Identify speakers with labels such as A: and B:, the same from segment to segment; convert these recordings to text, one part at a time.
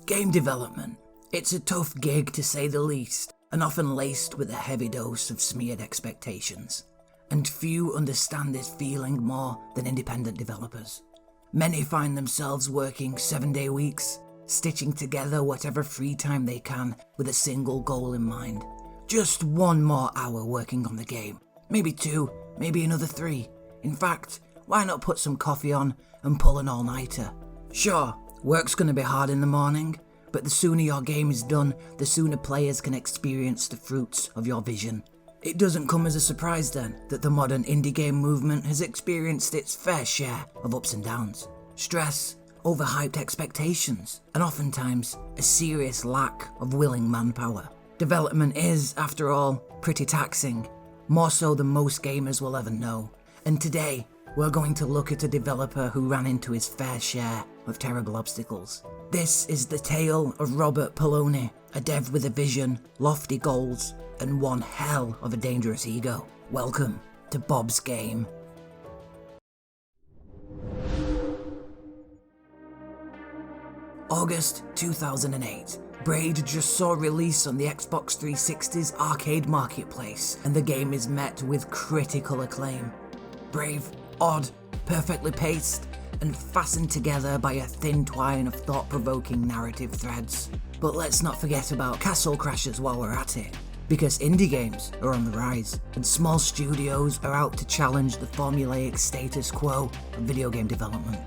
A: Game development. It's a tough gig to say the least, and often laced with a heavy dose of smeared expectations. And few understand this feeling more than independent developers. Many find themselves working 7-day weeks, stitching together whatever free time they can with a single goal in mind. Just one more hour working on the game. Maybe 2, maybe another 3. In fact, why not put some coffee on and pull an all-nighter? Sure, work's gonna be hard in the morning, but the sooner your game is done, the sooner players can experience the fruits of your vision. It doesn't come as a surprise then that the modern indie game movement has experienced its fair share of ups and downs. Stress, overhyped expectations, and oftentimes a serious lack of willing manpower. Development is, after all, pretty taxing, more so than most gamers will ever know. And today, we're going to look at a developer who ran into his fair share of terrible obstacles. This is the tale of Robert Poloni, a dev with a vision, lofty goals, and one hell of a dangerous ego. Welcome to Bob's Game. August 2008. Braid just saw release on the Xbox 360's arcade marketplace, and the game is met with critical acclaim. Brave, odd, perfectly paced, and fastened together by a thin twine of thought-provoking narrative threads. But let's not forget about Castle Crashers while we're at it, because indie games are on the rise, and small studios are out to challenge the formulaic status quo of video game development.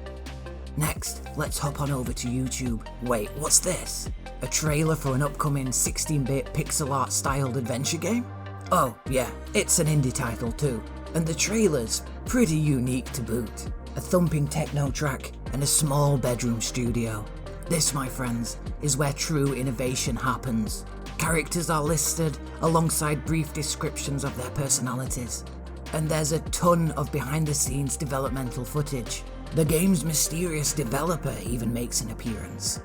A: Next, let's hop on over to YouTube. Wait, what's this? A trailer for an upcoming 16-bit pixel art styled adventure game? Oh yeah, it's an indie title too, and the trailer's pretty unique to boot. A thumping techno track and a small bedroom studio. This, my friends, is where true innovation happens. Characters are listed alongside brief descriptions of their personalities, and there's a ton of behind-the-scenes developmental footage. The game's mysterious developer even makes an appearance.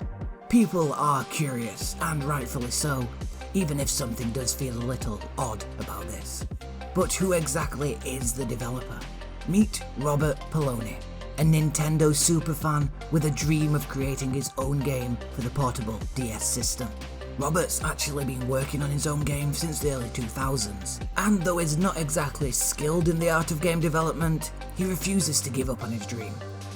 A: People are curious, and rightfully so, even if something does feel a little odd about this. But who exactly is the developer? Meet Robert Poloni, a Nintendo superfan with a dream of creating his own game for the portable DS system. Robert's actually been working on his own game since the early 2000s, and though he's not exactly skilled in the art of game development, he refuses to give up on his dream.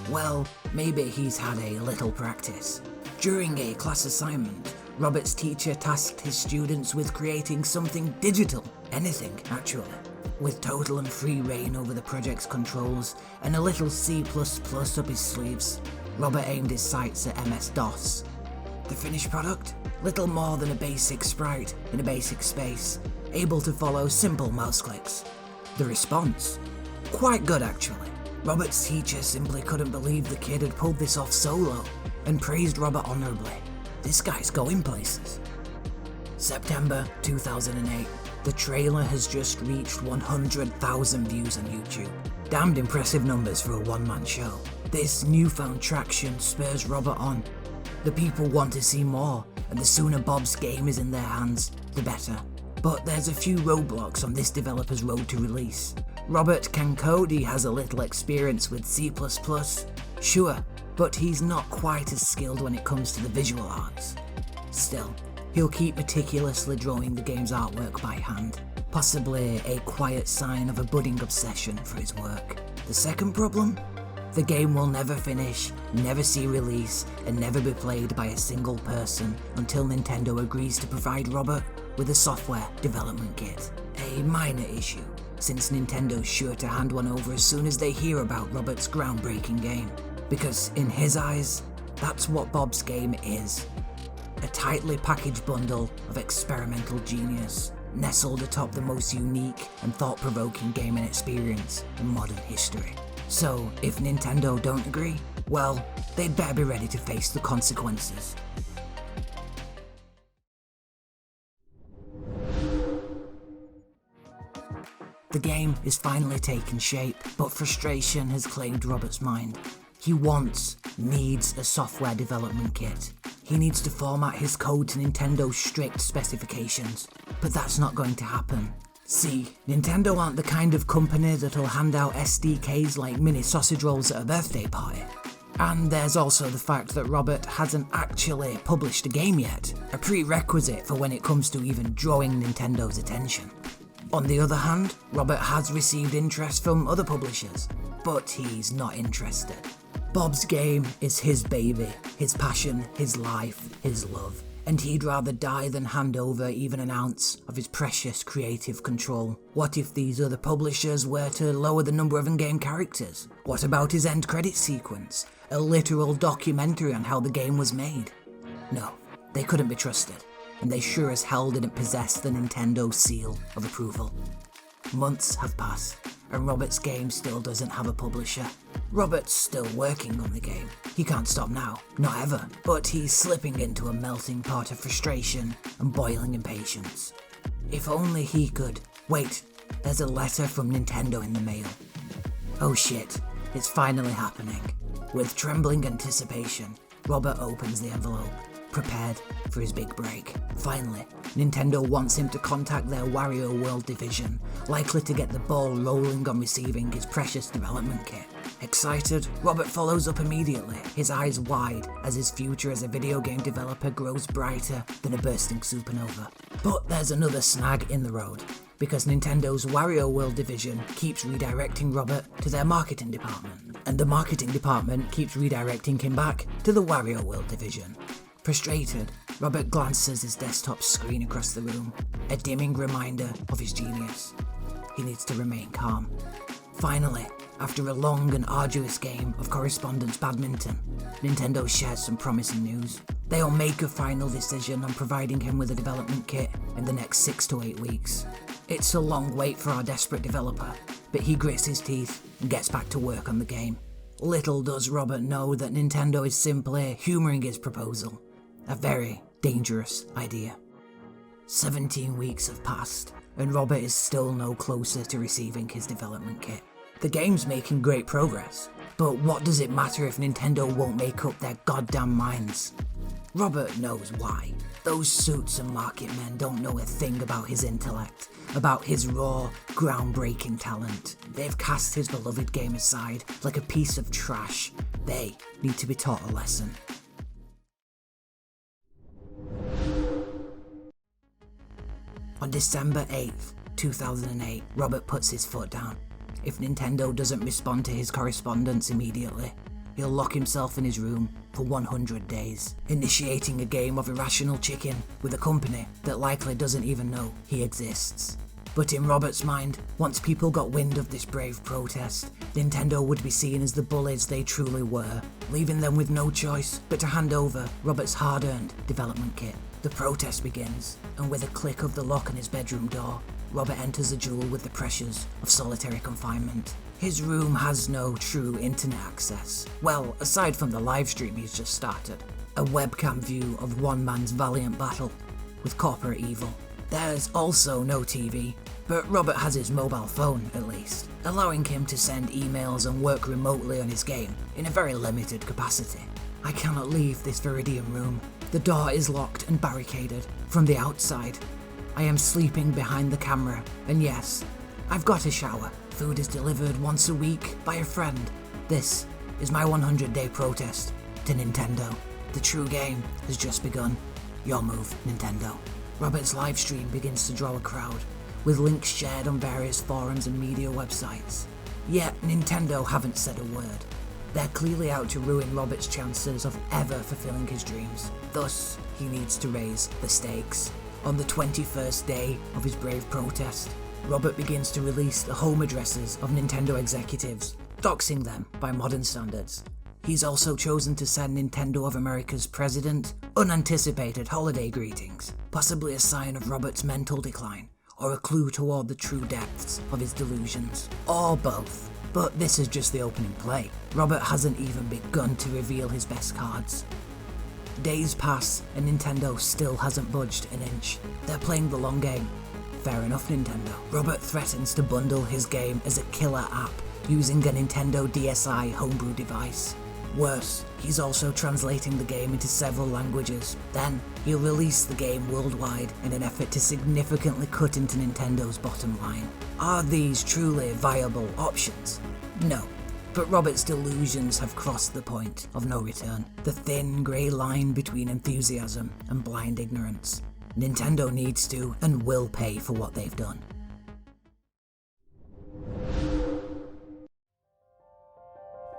A: Well, maybe he's had a little practice. During a class assignment, Robert's teacher tasked his students with creating something digital, anything actually, with total and free reign over the project's controls and a little C++ up his sleeves. Robert aimed his sights at MS-DOS. The finished product? Little more than a basic sprite in a basic space, able to follow simple mouse clicks. The response? Quite good actually. Robert's teacher simply couldn't believe the kid had pulled this off solo, and praised Robert honourably. This guy's going places. September 2008. The trailer has just reached 100,000 views on YouTube. Damned impressive numbers for a one-man show. This newfound traction spurs Robert on. The people want to see more, and the sooner Bob's Game is in their hands, the better. But there's a few roadblocks on this developer's road to release. Robert Cancodi has a little experience with C++, sure, but he's not quite as skilled when it comes to the visual arts. Still, he'll keep meticulously drawing the game's artwork by hand, possibly a quiet sign of a budding obsession for his work. The second problem? The game will never finish, never see release, and never be played by a single person until Nintendo agrees to provide Robert with a software development kit. A minor issue, since Nintendo's sure to hand one over as soon as they hear about Robert's groundbreaking game. Because in his eyes, that's what Bob's Game is. A tightly packaged bundle of experimental genius, nestled atop the most unique and thought-provoking gaming experience in modern history. So, if Nintendo don't agree, well, they'd better be ready to face the consequences. The game is finally taking shape, but frustration has claimed Robert's mind. He needs a software development kit. He needs to format his code to Nintendo's strict specifications, but that's not going to happen. See, Nintendo aren't the kind of company that'll hand out SDKs like mini sausage rolls at a birthday party. And there's also the fact that Robert hasn't actually published a game yet, a prerequisite for when it comes to even drawing Nintendo's attention. On the other hand, Robert has received interest from other publishers, but he's not interested. Bob's game is his baby, his passion, his life, his love, and he'd rather die than hand over even an ounce of his precious creative control. What if these other publishers were to lower the number of in-game characters? What about his end credit sequence? A literal documentary on how the game was made? No, they couldn't be trusted, and they sure as hell didn't possess the Nintendo seal of approval. Months have passed, and Robert's game still doesn't have a publisher. Robert's still working on the game. He can't stop now, not ever, but he's slipping into a melting pot of frustration and boiling impatience. If only he could. Wait, there's a letter from Nintendo in the mail. Oh shit, it's finally happening. With trembling anticipation, Robert opens the envelope, prepared for his big break. Finally, Nintendo wants him to contact their Wario World division, likely to get the ball rolling on receiving his precious development kit. Excited, Robert follows up immediately, his eyes wide as his future as a video game developer grows brighter than a bursting supernova. But there's another snag in the road, because Nintendo's Wario World division keeps redirecting Robert to their marketing department, and the marketing department keeps redirecting him back to the Wario World division. Frustrated, Robert glances his desktop screen across the room, a dimming reminder of his genius. He needs to remain calm. Finally, after a long and arduous game of correspondence badminton, Nintendo shares some promising news. They'll make a final decision on providing him with a development kit in the next 6 to 8 weeks. It's a long wait for our desperate developer, but he grits his teeth and gets back to work on the game. Little does Robert know that Nintendo is simply humouring his proposal. A very dangerous idea. 17 weeks have passed, and Robert is still no closer to receiving his development kit. The game's making great progress, but what does it matter if Nintendo won't make up their goddamn minds? Robert knows why. Those suits and market men don't know a thing about his intellect, about his raw, groundbreaking talent. They've cast his beloved game aside like a piece of trash. They need to be taught a lesson. On December 8th, 2008, Robert puts his foot down. If Nintendo doesn't respond to his correspondence immediately, he'll lock himself in his room for 100 days, initiating a game of irrational chicken with a company that likely doesn't even know he exists. But in Robert's mind, once people got wind of this brave protest, Nintendo would be seen as the bullies they truly were, leaving them with no choice but to hand over Robert's hard-earned development kit. The protest begins, and with a click of the lock on his bedroom door, Robert enters the duel with the pressures of solitary confinement. His room has no true internet access. Well, aside from the livestream he's just started. A webcam view of one man's valiant battle with corporate evil. There's also no TV, but Robert has his mobile phone at least, allowing him to send emails and work remotely on his game in a very limited capacity. I cannot leave this Viridian room. The door is locked and barricaded from the outside. I am sleeping behind the camera, and yes, I've got a shower. Food is delivered once a week by a friend. This is my 100-day protest to Nintendo. The true game has just begun. Your move, Nintendo. Robert's livestream begins to draw a crowd, with links shared on various forums and media websites. Yet Nintendo haven't said a word. They're clearly out to ruin Robert's chances of ever fulfilling his dreams. Thus, he needs to raise the stakes. On the 21st day of his brave protest, Robert begins to release the home addresses of Nintendo executives, doxing them by modern standards. He's also chosen to send Nintendo of America's president unanticipated holiday greetings, possibly a sign of Robert's mental decline, or a clue toward the true depths of his delusions, or both. But this is just the opening play. Robert hasn't even begun to reveal his best cards. Days pass and Nintendo still hasn't budged an inch. They're playing the long game. Fair enough, Nintendo. Robert threatens to bundle his game as a killer app using a Nintendo DSi homebrew device. Worse, he's also translating the game into several languages. Then, he'll release the game worldwide in an effort to significantly cut into Nintendo's bottom line. Are these truly viable options? No. But Robert's delusions have crossed the point of no return, the thin grey line between enthusiasm and blind ignorance. Nintendo needs to and will pay for what they've done.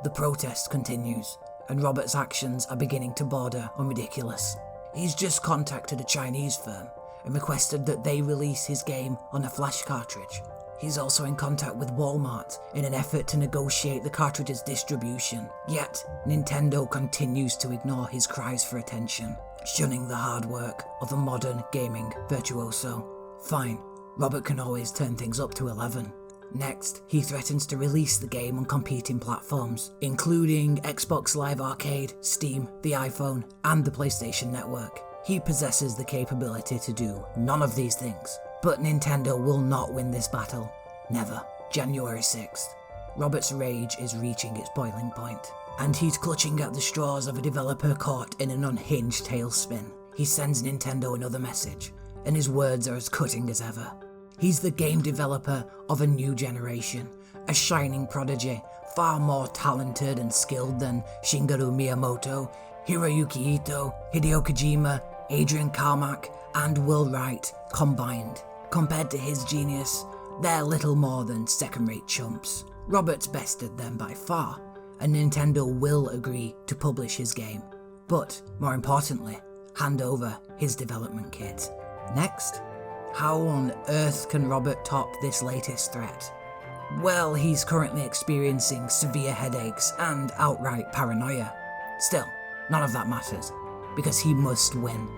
A: The protest continues, and Robert's actions are beginning to border on ridiculous. He's just contacted a Chinese firm and requested that they release his game on a flash cartridge. He's also in contact with Walmart in an effort to negotiate the cartridge's distribution. Yet, Nintendo continues to ignore his cries for attention, shunning the hard work of a modern gaming virtuoso. Fine, Robert can always turn things up to 11. Next, he threatens to release the game on competing platforms, including Xbox Live Arcade, Steam, the iPhone, and the PlayStation Network. He possesses the capability to do none of these things, but Nintendo will not win this battle. Never. January 6th. Robert's rage is reaching its boiling point, and he's clutching at the straws of a developer caught in an unhinged tailspin. He sends Nintendo another message, and his words are as cutting as ever. He's the game developer of a new generation, a shining prodigy, far more talented and skilled than Shigeru Miyamoto, Hiroyuki Ito, Hideo Kojima, Adrian Carmack, and Will Wright combined. Compared to his genius, they're little more than second-rate chumps. Robert's bested them by far, and Nintendo will agree to publish his game, but, more importantly, hand over his development kit. Next, how on earth can Robert top this latest threat? Well, he's currently experiencing severe headaches and outright paranoia. Still, none of that matters, because he must win.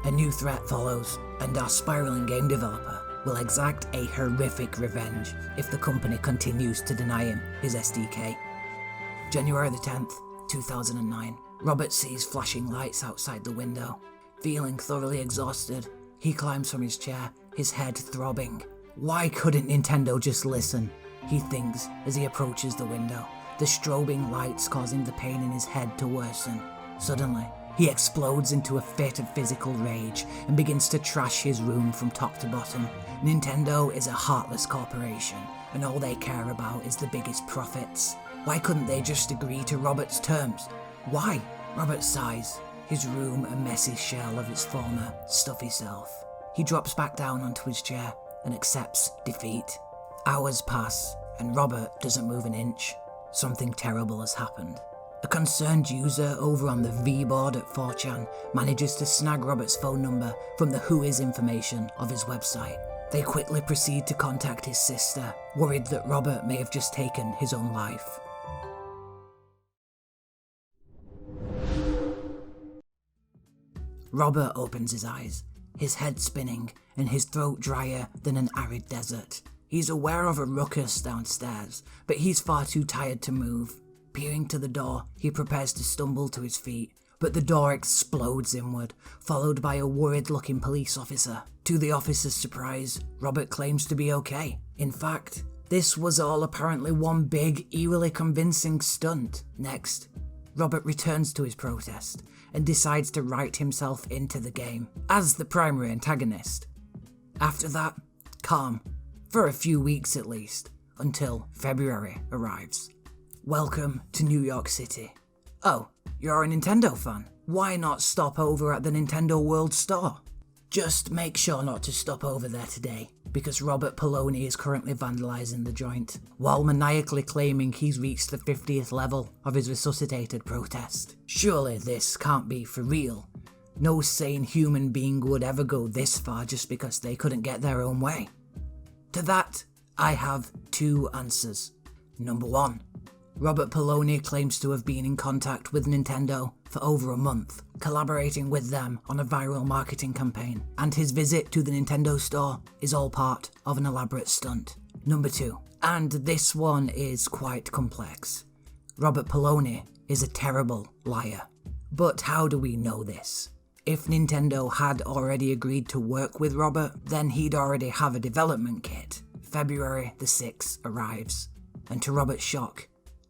A: A new threat follows, and our spiraling game developer will exact a horrific revenge if the company continues to deny him his SDK. January the 10th, 2009. Robert sees flashing lights outside the window. Feeling thoroughly exhausted, he climbs from his chair, his head throbbing. Why couldn't Nintendo just listen? He thinks as he approaches the window, the strobing lights causing the pain in his head to worsen. Suddenly, he explodes into a fit of physical rage and begins to trash his room from top to bottom. Nintendo is a heartless corporation, and all they care about is the biggest profits. Why couldn't they just agree to Robert's terms? Why? Robert sighs, his room a messy shell of its former stuffy self. He drops back down onto his chair and accepts defeat. Hours pass, and Robert doesn't move an inch. Something terrible has happened. A concerned user over on the V-board at 4chan manages to snag Robert's phone number from the Whois information of his website. They quickly proceed to contact his sister, worried that Robert may have just taken his own life. Robert opens his eyes, his head spinning and his throat drier than an arid desert. He's aware of a ruckus downstairs, but he's far too tired to move. Peering to the door, he prepares to stumble to his feet, but the door explodes inward, followed by a worried-looking police officer. To the officer's surprise, Robert claims to be okay. In fact, this was all apparently one big, eerily convincing stunt. Next, Robert returns to his protest and decides to write himself into the game as the primary antagonist. After that, calm, for a few weeks at least, until February arrives. Welcome to New York City. Oh, you're a Nintendo fan? Why not stop over at the Nintendo World Store? Just make sure not to stop over there today, because Robert Poloni is currently vandalizing the joint, while maniacally claiming he's reached the 50th level of his resuscitated protest. Surely this can't be for real. No sane human being would ever go this far just because they couldn't get their own way. To that, I have two answers. Number one, Robert Poloni claims to have been in contact with Nintendo for over a month, collaborating with them on a viral marketing campaign, and his visit to the Nintendo store is all part of an elaborate stunt. Number two, and this one is quite complex. Robert Poloni is a terrible liar. But how do we know this? If Nintendo had already agreed to work with Robert, then he'd already have a development kit. February the 6th arrives, and to Robert's shock,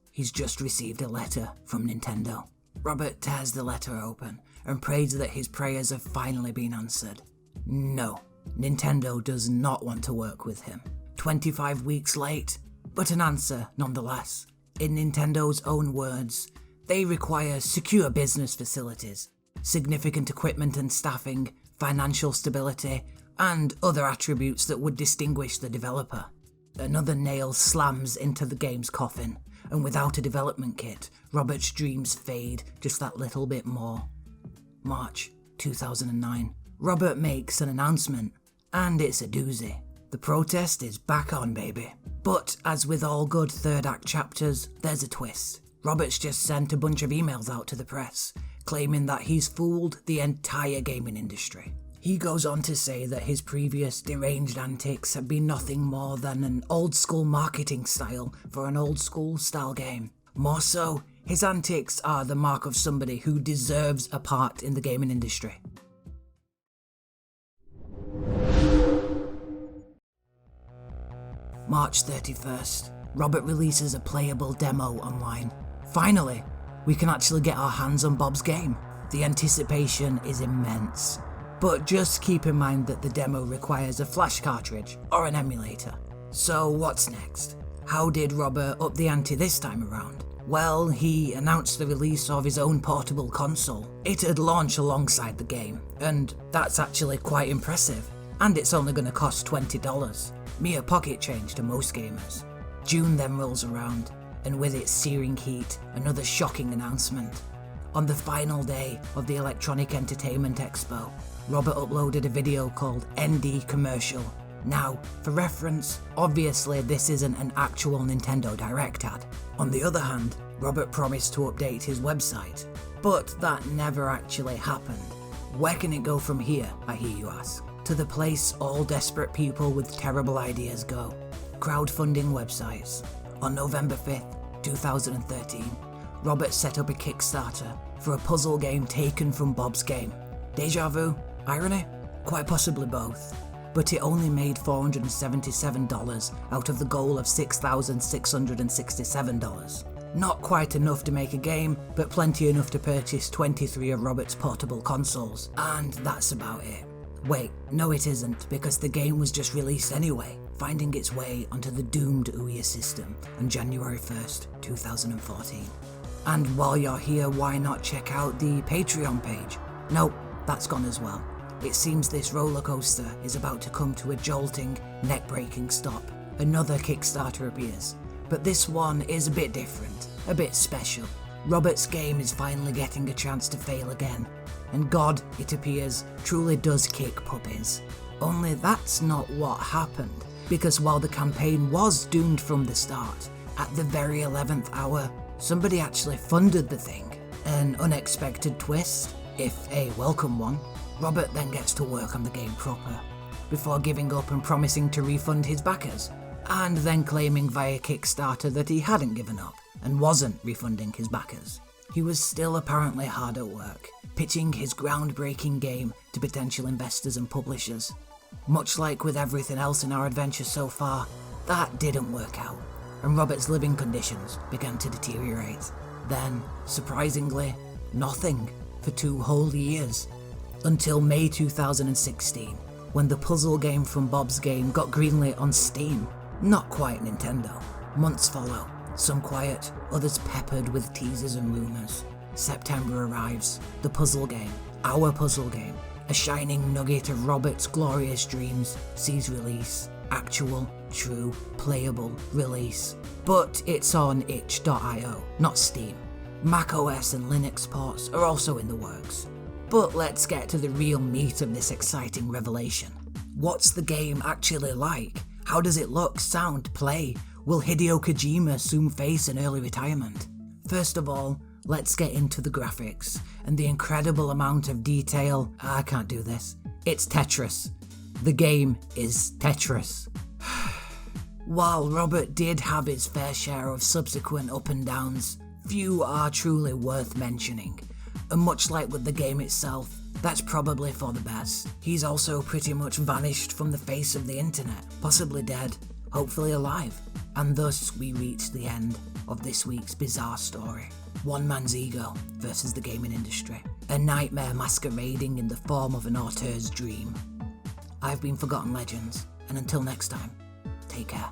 A: he's just received a letter from Nintendo. Robert tears the letter open and prays that his prayers have finally been answered. No, Nintendo does not want to work with him. 25 weeks late, but an answer nonetheless. In Nintendo's own words, they require secure business facilities, significant equipment and staffing, financial stability, and other attributes that would distinguish the developer. Another nail slams into the game's coffin, and without a development kit, Robert's dreams fade just that little bit more. March 2009. Robert makes an announcement, and it's a doozy. The protest is back on, baby. But as with all good third act chapters, there's a twist. Robert's just sent a bunch of emails out to the press, claiming that he's fooled the entire gaming industry. He goes on to say that his previous deranged antics have been nothing more than an old school marketing style for an old school style game. More so, his antics are the mark of somebody who deserves a part in the gaming industry. March 31st, Robert releases a playable demo online. Finally, we can actually get our hands on Bob's game. The anticipation is immense. But just keep in mind that the demo requires a flash cartridge or an emulator. So what's next? How did Robert up the ante this time around? Well, he announced the release of his own portable console. It'd launch alongside the game, and that's actually quite impressive. And it's only going to cost $20. Mere pocket change to most gamers. June then rolls around, and with its searing heat, another shocking announcement. On the final day of the Electronic Entertainment Expo, Robert uploaded a video called ND Commercial. Now, for reference, obviously this isn't an actual Nintendo Direct ad. On the other hand, Robert promised to update his website, but that never actually happened. Where can it go from here, I hear you ask? To the place all desperate people with terrible ideas go. Crowdfunding websites. On November 5th, 2013, Robert set up a Kickstarter for a puzzle game taken from Bob's game. Deja vu? Irony? Quite possibly both. But it only made $477 out of the goal of $6,667. Not quite enough to make a game, but plenty enough to purchase 23 of Robert's portable consoles. And that's about it. Wait, no it isn't, because the game was just released anyway, finding its way onto the doomed Ouya system on January 1st, 2014. And while you're here, why not check out the Patreon page? Nope, that's gone as well. It seems this roller coaster is about to come to a jolting, neck-breaking stop. Another Kickstarter appears, but this one is a bit different, a bit special. Robert's game is finally getting a chance to fail again, and God, it appears, truly does kick puppies. Only that's not what happened, because while the campaign was doomed from the start, at the very 11th hour, somebody actually funded the thing. An unexpected twist, if a welcome one. Robert then gets to work on the game proper, before giving up and promising to refund his backers, and then claiming via Kickstarter that he hadn't given up and wasn't refunding his backers. He was still apparently hard at work, pitching his groundbreaking game to potential investors and publishers. Much like with everything else in our adventure so far, that didn't work out, and Robert's living conditions began to deteriorate. Then, surprisingly, nothing for 2 whole years. Until May 2016, when the puzzle game from Bob's game got greenlit on Steam. Not quite Nintendo. Months follow, some quiet, others peppered with teasers and rumours. September arrives, the puzzle game, our puzzle game, a shining nugget of Robert's glorious dreams, sees release. Actual, true, playable release. But it's on itch.io, not Steam. macOS and Linux ports are also in the works. But let's get to the real meat of this exciting revelation. What's the game actually like? How does it look, sound, play? Will Hideo Kojima soon face an early retirement? First of all, let's get into the graphics and the incredible amount of detail. I can't do this. It's Tetris. The game is Tetris. While Robert did have his fair share of subsequent up and downs, few are truly worth mentioning. And much like with the game itself, that's probably for the best. He's also pretty much vanished from the face of the internet, possibly dead, hopefully alive. And thus we reach the end of this week's bizarre story. One man's ego versus the gaming industry. A nightmare masquerading in the form of an auteur's dream. I've been Forgotten Legends, and until next time, take care.